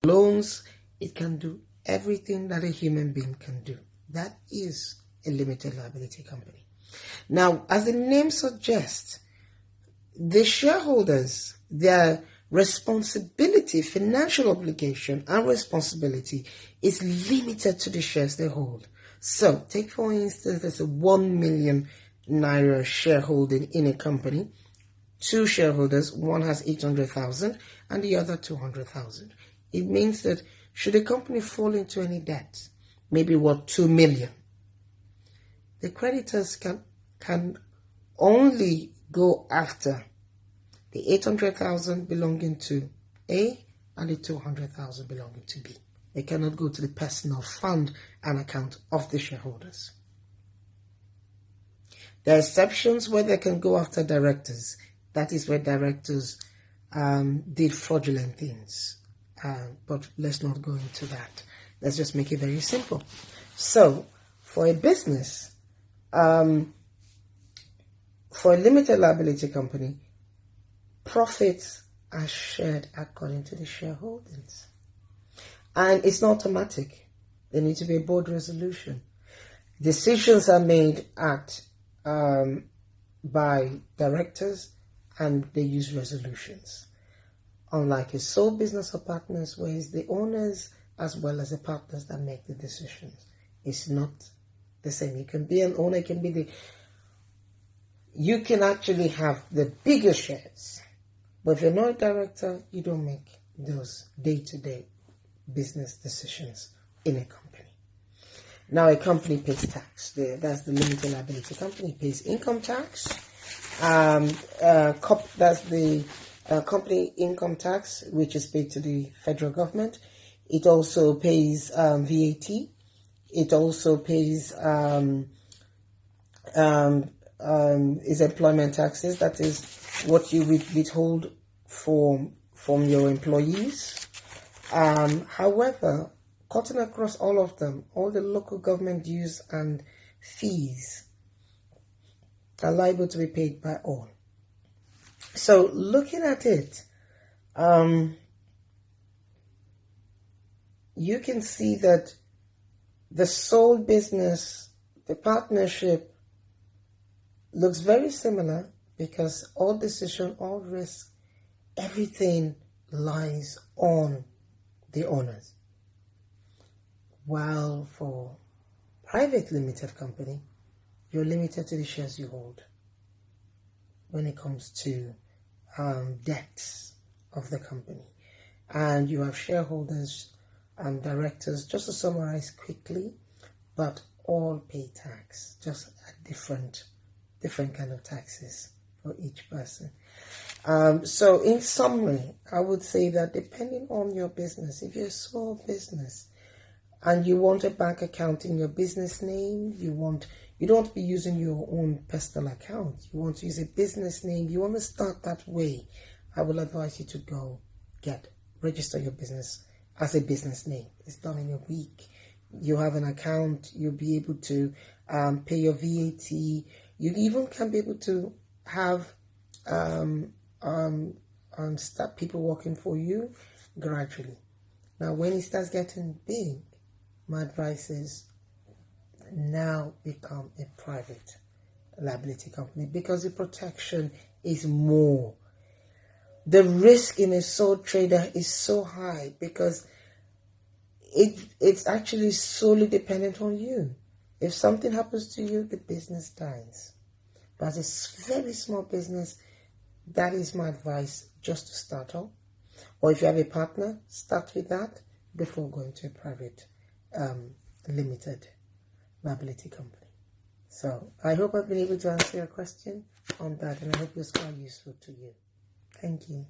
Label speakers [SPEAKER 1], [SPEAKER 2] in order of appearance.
[SPEAKER 1] loans. It can do everything that a human being can do. That is a limited liability company. Now, as the name suggests, the shareholders, their responsibility, financial obligation and responsibility is limited to the shares they hold. So, take for instance, there's a 1 million naira shareholding in a company. Two shareholders, one has 800,000 and the other 200,000. It means that should a company fall into any debt, maybe worth 2 million, the creditors can only go after the 800,000 belonging to A and the 200,000 belonging to B. They cannot go to the personal fund and account of the shareholders. There are exceptions where they can go after directors. That is where directors did fraudulent things. But let's not go into that. Let's just make it very simple. So, for a business, for a limited liability company, profits are shared according to the shareholdings. And it's not automatic. There needs to be a board resolution. Decisions are made by directors and they use resolutions. Unlike a sole business or partners, where it's the owners as well as the partners that make the decisions. It's not the same. You can be an owner, you can actually have the bigger shares. But if you're not a director, you don't make those day-to-day business decisions in a company. Now, a company pays tax. That's the limited liability company. It pays income tax. That's the company income tax, which is paid to the federal government. It also pays VAT. It also pays is employment taxes. That is what you withhold from your employees. However, cutting across all of them, all the local government dues and fees are liable to be paid by all. So looking at it, you can see that the sole business, the partnership, looks very similar because all decision, all risk, everything lies on the owners. While for private limited company, you're limited to the shares you hold when it comes to debts of the company. And you have shareholders and directors, just to summarize quickly, but all pay tax, just at different kind of taxes for each person. So in summary, I would say that depending on your business, if you're a small business and you want a bank account in your business name, you don't want to be using your own personal account. You want to use a business name. You want to start that way. I will advise you to go register your business as a business name. It's done in a week. You have an account. You'll be able to pay your VAT. You even can be able to have start people working for you gradually. Now, when it starts getting big, my advice is now become a private liability company because the protection is more. The risk in a sole trader is so high because it's actually solely dependent on you. If something happens to you, the business dies. But as a very small business, that is my advice, just to start off. Or if you have a partner, start with that before going to a private limited liability company. So I hope I've been able to answer your question on that, and I hope it's quite useful to you. Thank you.